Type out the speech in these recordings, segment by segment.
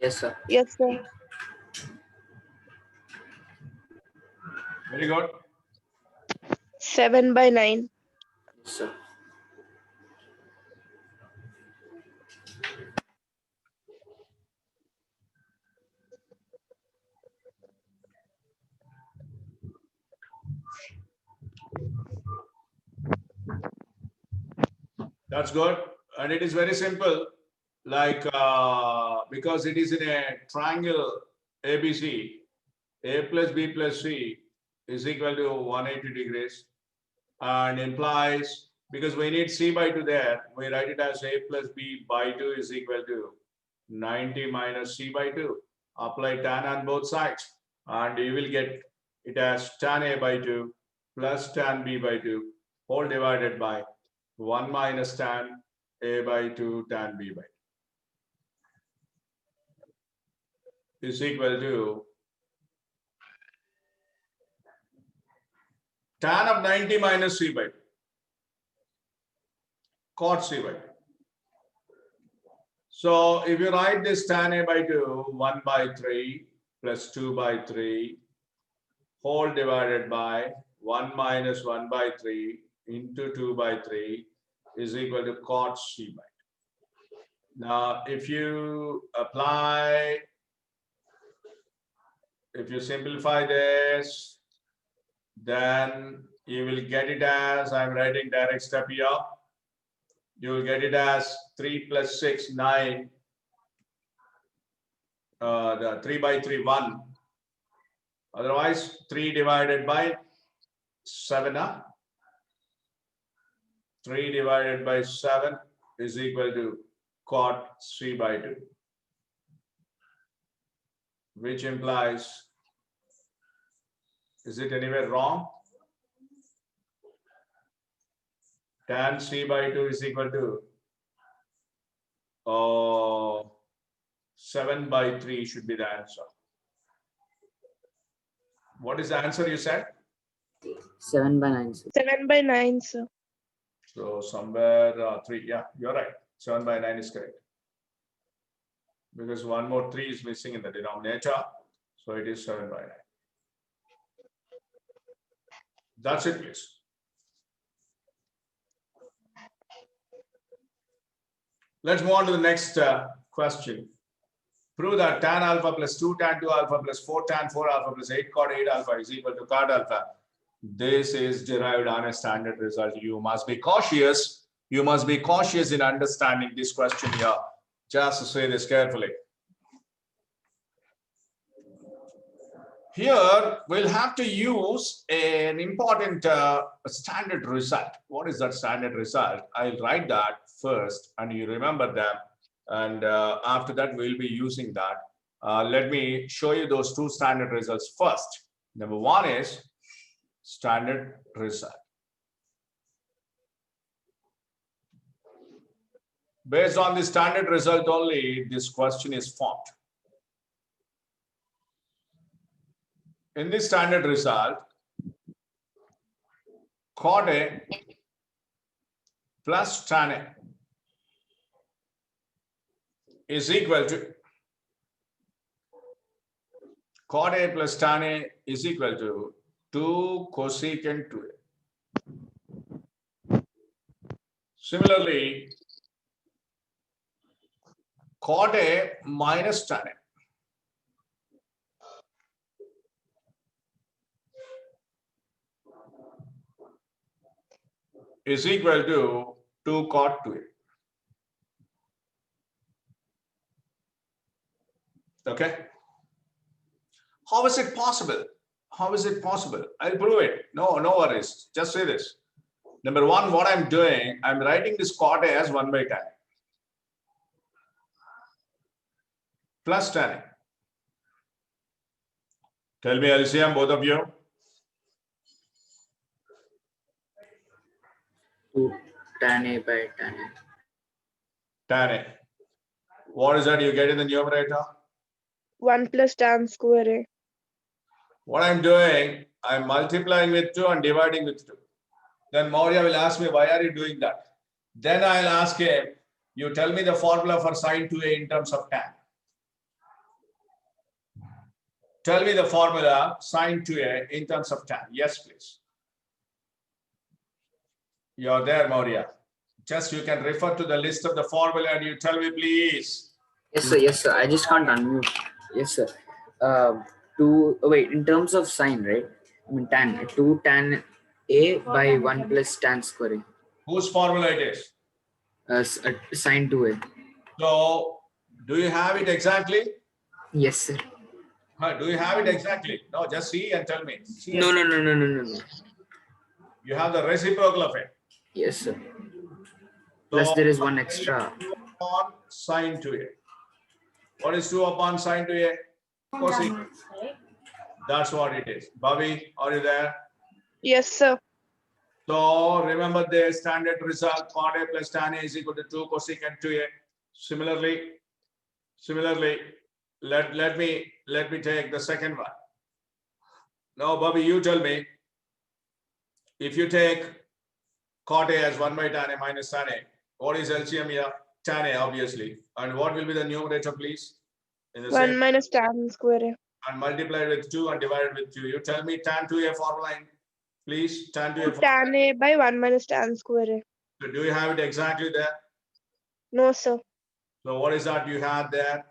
Yes, sir. Yes, sir. Very good. 7/9. Yes, sir. That's good. And it is very simple. Like, because it is in a triangle ABC, A plus B plus C is equal to 180 degrees, and implies, because we need C by 2 there, we write it as A plus B by 2 is equal to 90 minus C by 2. Apply tan on both sides, and you will get it as tan A by 2 plus tan B by 2 whole divided by 1 minus tan A by 2 tan B by 2 is equal to tan of 90 minus C by 2, cot C by 2. So if you write this tan A by 2, 1 by 3 plus 2 by 3 whole divided by 1 minus 1 by 3 into 2 by 3 is equal to cot C by 2. Now, if you apply, if you simplify this, then you will get it as, I'm writing direct step here, you will get it as 3 plus 6, 9, the 3 by 3, 1. Otherwise, 3 divided by 7, 3 divided by 7 is equal to cot C by 2, which implies, is it anywhere wrong? Tan C by 2 is equal to 7 by 3 should be the answer. What is the answer you said? 7/9, sir. 7/9, sir. So somewhere 3, yeah, you're right. 7 by 9 is correct. Because one more 3 is missing in the denominator. So it is 7 by 9. That's it, please. Let's move on to the next question. Prove that tan alpha plus 2 tan 2 alpha plus 4 tan 4 alpha plus 8 cot 8 alpha is equal to cot alpha. This is derived on a standard result. You must be cautious. You must be cautious in understanding this question here. Just say this carefully. Here, we'll have to use an important standard result. What is that standard result? I'll write that first, and you remember them. And after that, we'll be using that. Let me show you those two standard results first. Number one is standard result. Based on the standard result only, this question is formed. In this standard result, cot A plus tan A is equal to cot A plus tan A is equal to 2 cosecant 2A. Similarly, cot A minus tan A is equal to 2 cot 2A. Okay. How is it possible? How is it possible? I'll prove it. No worries. Just say this. Number one, what I'm doing, I'm writing this cot A as 1 by tan A plus tan A. Tell me LCM, both of you. 2 tan A by tan A. Tan A. What is that you get in the numerator? 1 plus tan square A. What I'm doing, I'm multiplying with 2 and dividing with 2. Then Maurya will ask me, why are you doing that? Then I'll ask him, you tell me the formula for sine 2A in terms of tan. tell me the formula sine 2a in terms of tan. Yes, please. You're there, Maurya. Just you can refer to the list of the formula and you tell me, please. Yes, sir. Yes, sir. I just can't unmute. Yes, sir. Wait, in terms of sine, right? I mean tan. 2 tan A by 1 plus tan square A. Whose formula it is? Sine 2A. So, do you have it exactly? Yes, sir. Do you have it exactly? No, just see and tell me. See No, and no, no, no, no, no, no. You have the reciprocal of it. Yes, sir. Plus So, there is one extra. 2 upon sine 2a. What is 2 upon sine 2a? Cosine. That's what it is. Bobby, are you there? Yes, sir. So remember the standard result, cot A plus tan A is equal to 2 cosecant 2a. Similarly, let me take the second one. Now, Bobby, you tell me, if you take cot A as 1 by tan A minus tan A, what is LCM here? Tan A, obviously. And what will be the numerator, please? In the 1 same, minus tan square A. and multiplied with 2 and divided with 2. You tell me tan 2a formula, please. Tan 2a formula. Tan A by 1 minus tan square A. So do you have it exactly there? No, sir. So what is that you have there?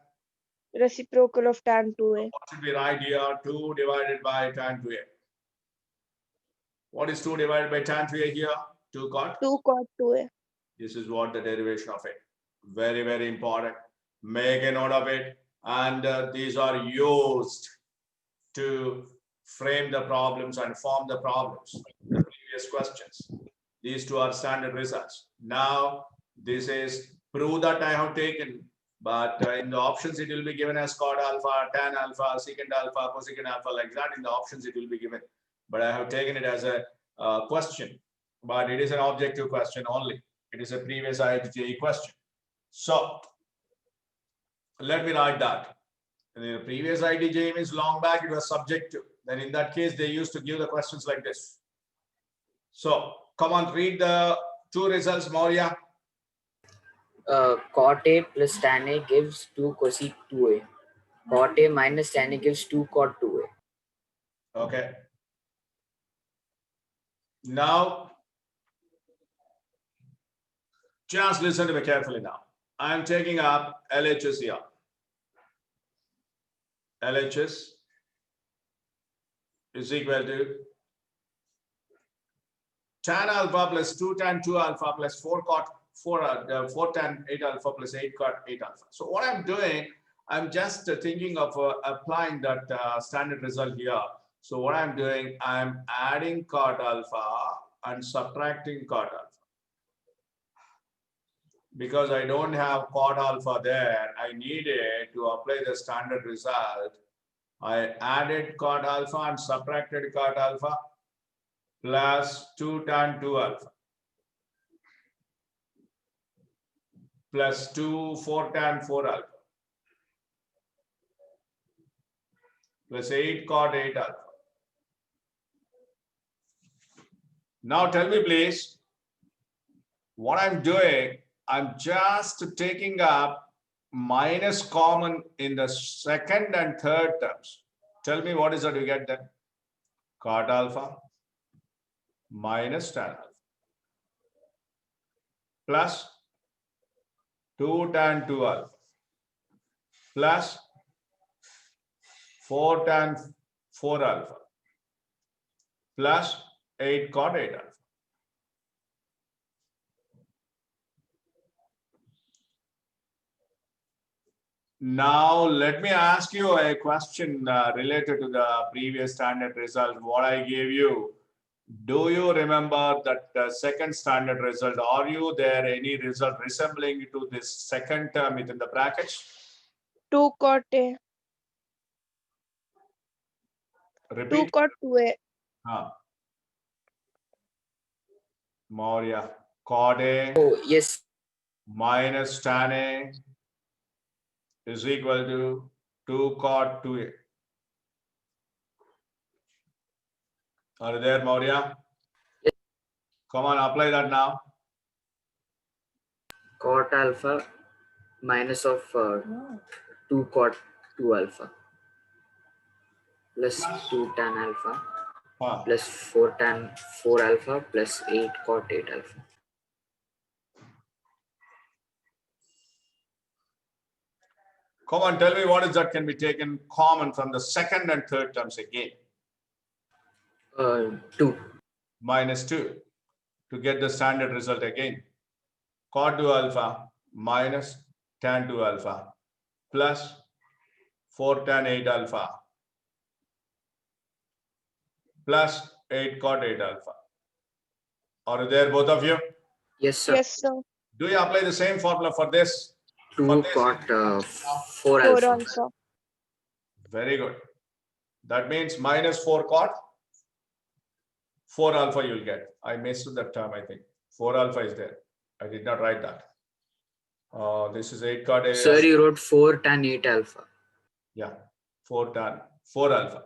Reciprocal of tan 2A. What should we write here? 2 divided by tan 2a. What is 2 divided by tan 2a here? 2 cot. 2 cot 2A. This is what the derivation of it. Very, very important. Make a note of it. And these are used to frame the problems and form the problems. The previous questions. These two are standard results. Now, this is proof that I have taken, but in the options, it will be given as cot alpha, tan alpha, secant alpha, cosecant alpha, like that. In the options, it will be given. But I have taken it as a question, but it is an objective question only. It is a previous IITJEE question. So, let me write that. The previous IITJEE means long back, it was subjective. Then in that case, they used to give the questions like this. So, come on, read the two results, Maurya. Cot A plus tan A gives 2 cosec 2A. Cot A minus tan A gives 2 cot 2A. Okay. Now, just listen to me carefully now. I am taking up LHS here. LHS is equal to tan alpha plus 2 tan 2 alpha plus 4 cot 4 tan 8 alpha plus 8 cot 8 alpha. So what I'm doing, I'm just thinking of applying that standard result here. So what I'm doing, I'm adding cot alpha and subtracting cot alpha. Because I don't have cot alpha there, I needed to apply the standard result. I added cot alpha and subtracted cot alpha plus 2 tan 2 alpha plus 2 4 tan 4 alpha plus 8 cot 8 alpha. Now tell me please, what I'm doing, I'm just taking up minus common in the second and third terms. Tell me what is that you get then? Cot alpha minus tan alpha plus 2 tan 2 alpha plus 4 tan 4 alpha plus 8 cot 8 alpha. Now, let me ask you a question related to the previous standard result, what I gave you. Do you remember that second standard result? Are you there any result resembling to this second term within the brackets? 2 cot A. 2 Repeat. cot 2A. Maurya, cot A Oh, yes. minus tan A is equal to 2 cot 2A. Are you there, Maurya? Yes. Come on, apply that now. Cot alpha minus of 2 cot 2 alpha. plus 2 tan alpha Huh. plus 4 tan 4 alpha plus 8 cot 8 alpha. Come on, tell me what is that can be taken common from the second and third terms again. 2. Minus 2 to get the standard result again. Cot 2 alpha minus tan 2 alpha plus 4 tan 8 alpha plus 8 cot 8 alpha. Are there both of you? Yes, sir. Yes, sir. Do you apply the same formula for this? 2 cot 4 4 alpha. also. Very good. That means minus 4 cot 4 alpha you'll get. I missed that term, I think. 4 alpha is there. I did not write that. This is 8 cot 8. Sir, you wrote 4 tan 8 alpha. Yeah, 4 tan 4 alpha.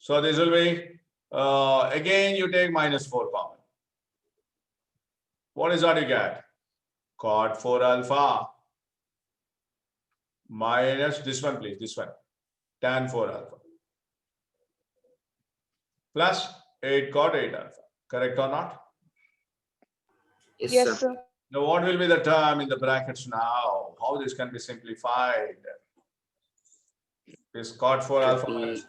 So this will be, again you take minus 4 common. What is that you get? Cot 4 alpha minus this one, please, this one, tan 4 alpha plus 8 cot 8 alpha. Correct or not? Yes, Yes, sir. sir. Now what will be the term in the brackets now? How this can be simplified? This cot 4 alpha Should minus be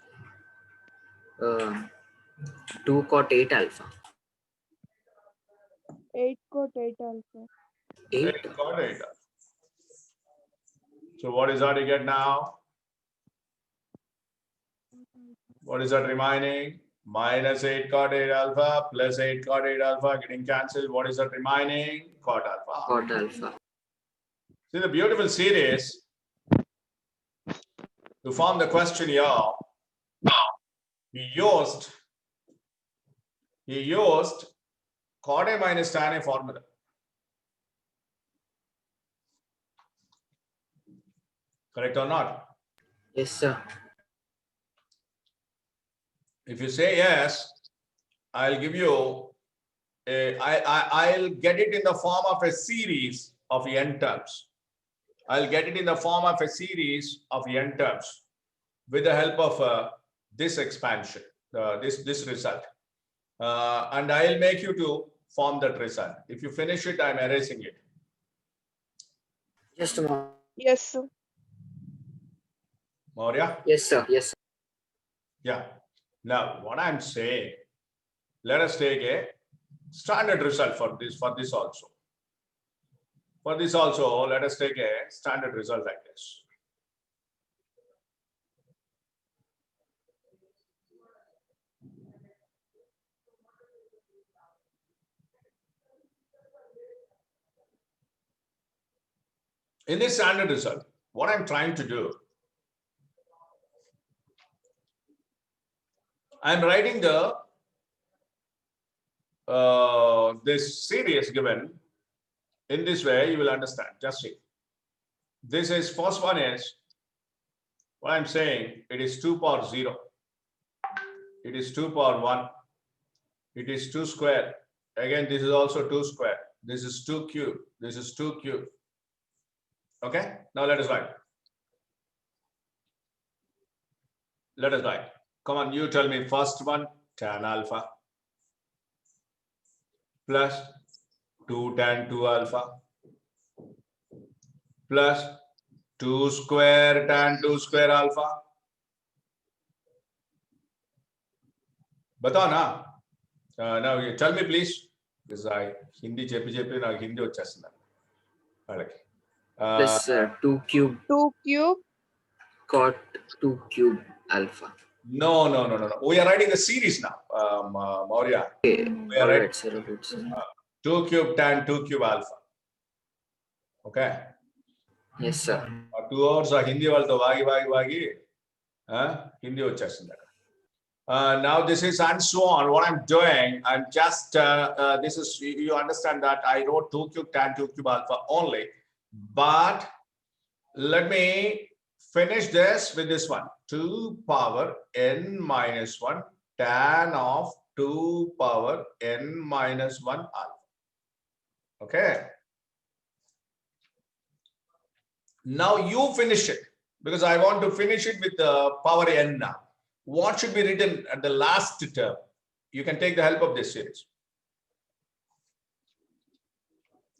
2 cot 8 alpha. 8 cot 8 alpha. 8. 8 cot 8 alpha. So what is that you get now? What is that remaining? Minus 8 cot 8 alpha plus 8 cot 8 alpha getting cancelled. What is that remaining? Cot alpha. Cot alpha. See the beautiful series to form the question here. He used cot A minus tan A formula. Correct or not? Yes, sir. If you say yes, I'll give you I'll get it in the form of a series of n terms. I'll get it in the form of a series of n terms with the help of this expansion, this result. And I'll make you to form that result. If you finish it, I'm erasing it. Just a moment. Yes, sir. Maurya? Yes, sir. Yes, sir. Yeah. Now, what I'm saying, let us take a standard result for this also. For this also, let us take a standard result like this. In this standard result, what I'm trying to do, I'm writing the this series given in this way. You will understand. Just see. This is first one is what I'm saying. It is 2 power 0. It is 2 power 1. It is 2 square. Again, this is also 2 square. This is 2 cube. This is 2 cube. Okay. Now let us write. Let us write. Come on, you tell me first one, tan alpha plus 2 tan 2 alpha plus 2 square tan 2 square alpha. Batao na. Now you tell me please. Because I Hindi chepi now Hindi vachestunna. Plus 2 cube 2 cube. cot 2 cube alpha. No. We are writing the series now, Maurya. Okay. We are All writing right, sir. All right, sir. 2 cube tan 2 cube alpha. Okay. Yes, sir. 2 hours Hindi valto vagi. Hindi vachestunna. Now this is and so on. What I'm doing, I'm just this is you understand that I wrote 2 cube tan 2 cube alpha only, but let me finish this with this one. 2 power n minus 1 tan of 2 power n minus 1 alpha. Okay. Now you finish it because I want to finish it with the power n now. What should be written at the last term? You can take the help of this series.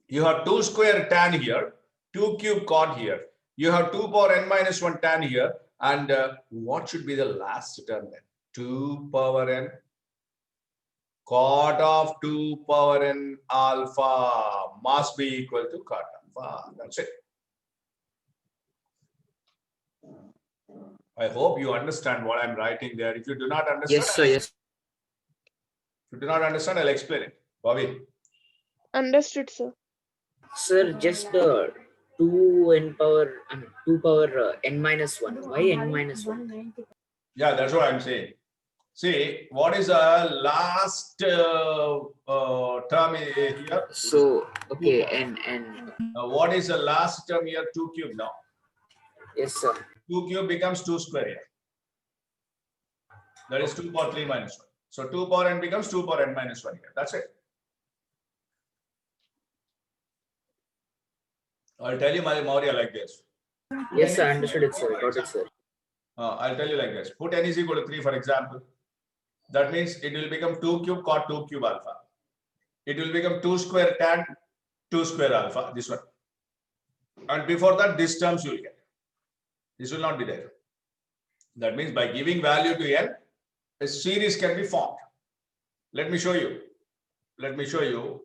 You have 2 square tan here, 2 cube cot here. You have 2 power n minus 1 tan here. And what should be the last term then? 2 power n cot of 2 power n alpha must be equal to cot alpha. That's it. I hope you understand what I'm writing there. If you do not understand, Yes, sir. Yes. if you do not understand, I'll explain it. Bobby. Understood, sir. Sir, just 2 power n minus 1. Why n minus 1? Yeah, that's what I'm saying. See, what is the last term here? So, okay, n. What is the last term here? 2 cube now. Yes, sir. 2 cube becomes 2 square here. That is 2 power 3 minus 1. So 2 power n becomes 2 power n minus 1 here. That's it. I'll tell you, Maurya, like this. Yes, sir. Understood it, sir. Got it, sir. I'll tell you like this. Put n is equal to 3, for example. That means it will become 2 cube cot 2 cube alpha. It will become 2 square tan 2 square alpha, this one. And before that, this terms you will get. This will not be there. That means by giving value to n, a series can be formed. Let me show you. Let me show you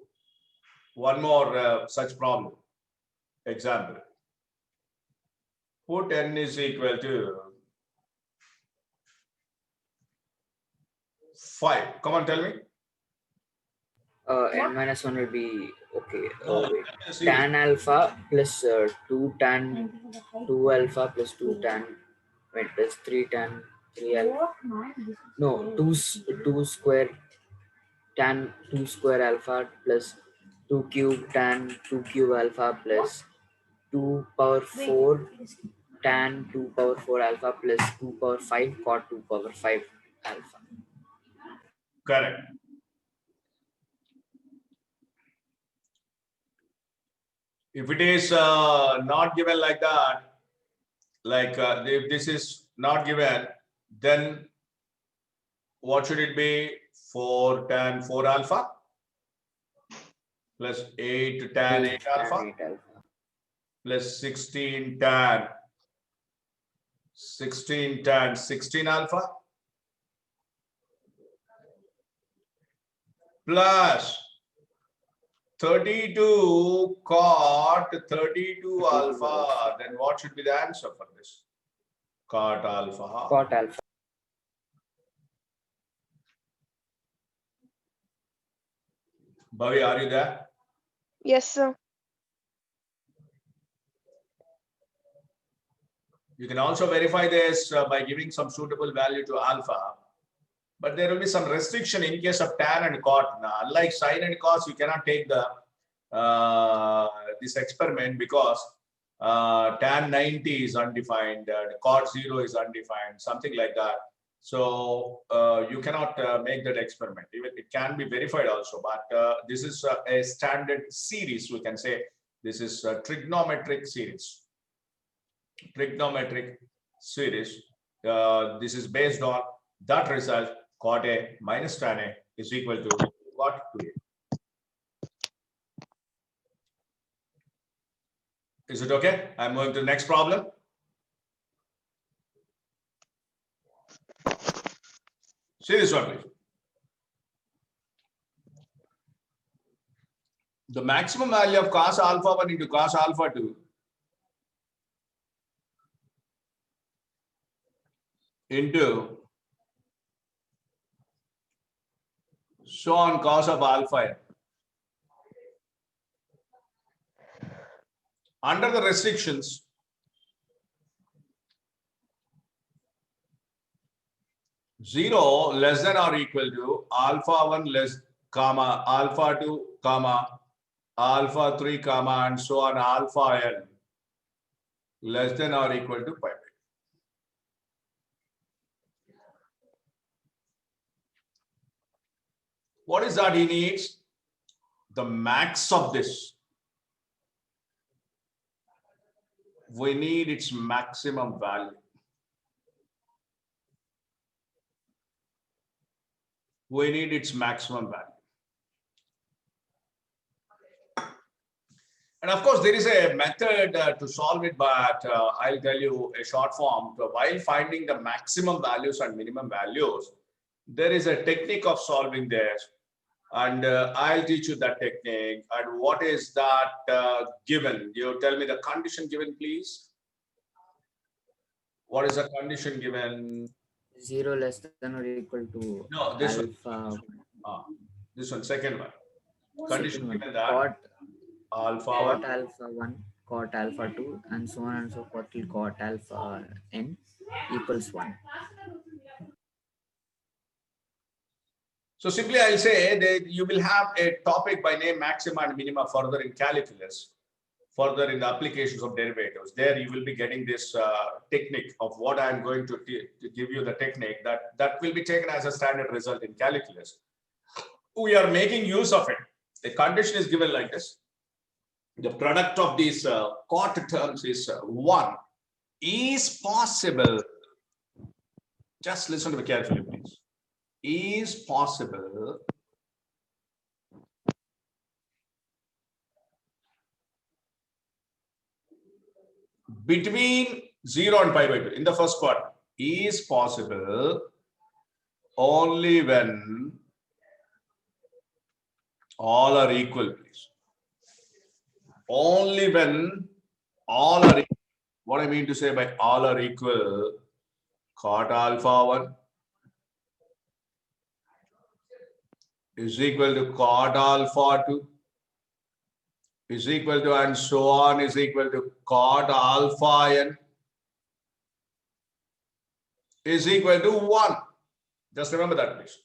one more such problem. Example. Put n is equal to 5. Come on, tell me. N minus 1 will be, okay. No, Tan alpha plus 2 tan 2 alpha plus 2 tan, wait, plus 3 tan 3 alpha. No, 2 square tan 2 square alpha plus 2 cube tan 2 cube alpha plus 2 power 4 tan 2 power 4 alpha plus 2 power 5 cot 2 power 5 alpha. Correct. If it is not given like that, like if this is not given, then what should it be? 4 tan 4 alpha plus 8 tan 8 alpha plus 16 tan 16 alpha plus 32 cot 32 alpha. Then what should be the answer for this? Cot alpha. Cot alpha. Bhavi, are you there? Yes, sir. You can also verify this by giving some suitable value to alpha. But there will be some restriction in case of tan and cot. Now, unlike sin and cos, you cannot take the this experiment because tan 90 is undefined, cot 0 is undefined, something like that. So you cannot make that experiment. Even it can be verified also, but this is a standard series. We can say this is a trigonometric series. Trigonometric series. This is based on that result. Cot A minus tan A is equal to cot 2A. Is it okay? I'm going to the next problem. See this one, please. The maximum value of cos alpha 1 into cos alpha 2 into so on cos of alpha n. Under the restrictions, zero less than or equal to alpha 1 less comma alpha 2 comma alpha 3 comma and so on alpha n less than or equal to pi. What is that he needs? The max of this. we need its maximum value. We need its maximum value. And of course, there is a method to solve it, but I'll tell you a short form. So while finding the maximum values and minimum values, there is a technique of solving this. And I'll teach you that technique. And what is that given? You tell me the condition given, please. What is the condition given? 0 less than or equal to No, this alpha. this one, second one. Condition Second one, given that cot alpha alpha 1, cot alpha 2, and so on and so forth till cot alpha n equals 1. So simply I'll say that you will have a topic by name maxima and minima further in calculus, further in the applications of derivatives. There you will be getting this technique of what I'm going to give you the technique that will be taken as a standard result in calculus. We are making use of it. The condition is given like this. The product of these cot terms is 1. Is possible. Just listen to me carefully, please. Is possible between 0 and pi by 2 in the first quadrant is possible only when all are equal, please. Only when all are equal. What I mean to say by all are equal, cot alpha 1 is equal to cot alpha 2 is equal to, and so on, is equal to cot alpha n is equal to 1. Just remember that, please.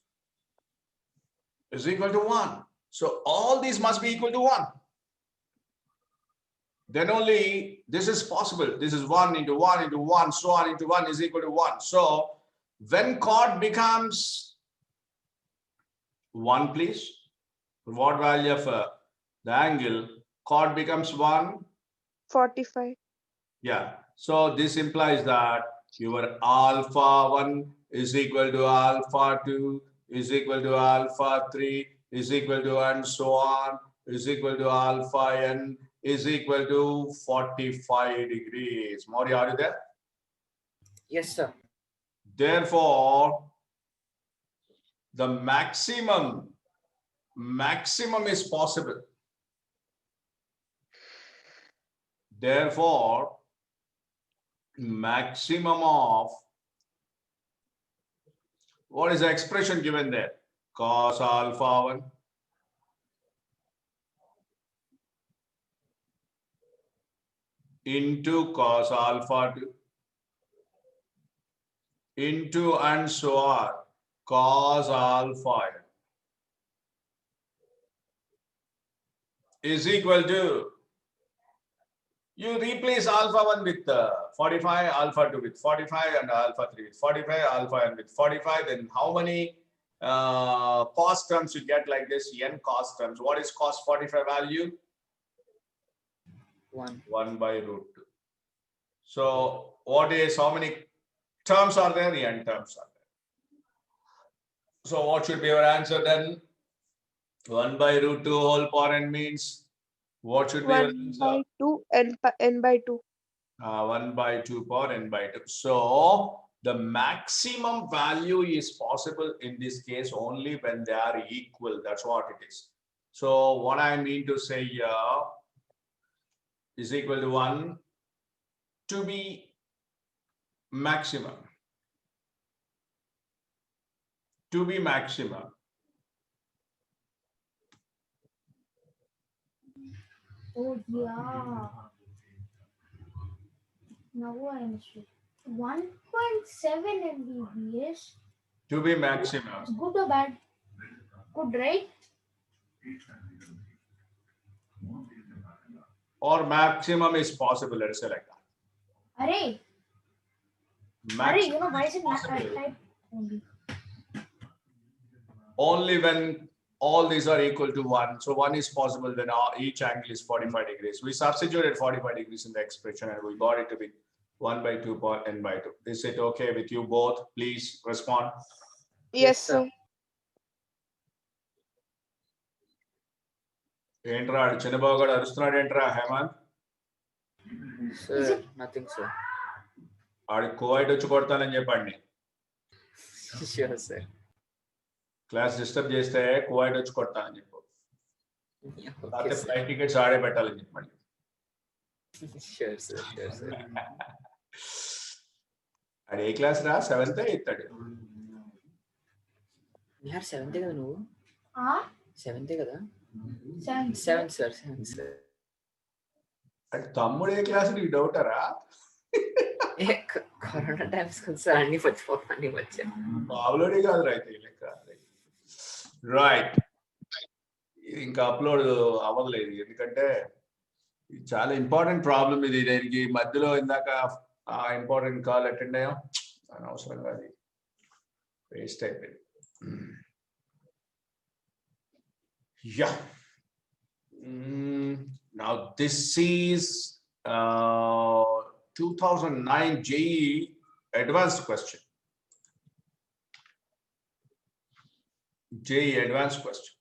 Is equal to 1. So all these must be equal to 1. Then only this is possible. This is 1 into 1 into 1, so on into 1 is equal to 1. So when cot becomes 1, please, what value of the angle? Cot becomes 1? 45. Yeah. So this implies that your alpha 1 is equal to alpha 2 is equal to alpha 3 is equal to, and so on, is equal to alpha n is equal to 45 degrees. Maurya, are you there? Yes, sir. Therefore, the maximum is possible. Therefore, maximum of, what is the expression given there? Cos alpha 1 into cos alpha 2 into, and so on, cos alpha n is equal to, you replace alpha 1 with 45, alpha 2 with 45, and alpha 3 with 45, alpha n with 45. Then how many cos terms you get like this? N cos terms. What is cos 45 value? 1 by root 2. So what is, how many terms are there? N terms are there. So what should be your answer then? 1 by root 2 whole power n means, what should be your 1 answer? by 2 n by 2. 1 by 2 power n by 2. So the maximum value is possible in this case only when they are equal. That's what it is. So what I mean to say here is equal to 1 to be maximum. To be maximum. Oh yeah. Now I understood. 1.7 MBBS. To be maximum. Good or bad? Good, right? Or maximum is possible, let's say like that. Array, Maximum you know, why is it possible type only? only when all these are equal to 1. So 1 is possible, then each angle is 45 degrees. We substituted 45 degrees in the expression and we got it to be 1 by 2 upon n by 2. Is it okay with you both? Please respond. Yes, sir. ఏంట్రా చిన్నబాబు గారు అరుస్తున్నాడు ఏంట్రా Hemant? Sir, nothing, sir. ఆడికి కోవైట్ వచ్చి కొడతానని చెప్పండి. Sure, sir. Class disturb చేస్తే కోవైట్ వచ్చి కొడతానని చెప్పు. Yeah, okay, లేకపోతే sir. ఫ్లైట్ టికెట్స్ ఆడే పెట్టాలని చెప్పండి. Sure, sir. Sure, sir. ఆడు ఏ క్లాస్ రా? 7th 8th? Nihar 7th కదా నువ్వు? 7th కదా? 7th, sir. 7th, sir. అంటే తమ్ముడు ఏ క్లాస్? నీకు డౌటరా? కరోనా టైమ్స్ కదా సార్, అన్ని వచ్చా. మామూలుడే కాదు రైతు లెక్క. రైట్, ఇది ఇంకా అప్లోడ్ అవ్వలేదు ఎందుకంటే ఇది చాలా ఇంపార్టెంట్ ప్రాబ్లం. ఇది దీనికి మధ్యలో ఇందాక ఇంపార్టెంట్ కాల్ అటెండ్ అయ్యాం, అనవసరంగా అది వేస్ట్ అయిపోయింది. Yeah, now this is 2009 JEE advanced question. JEE advanced question.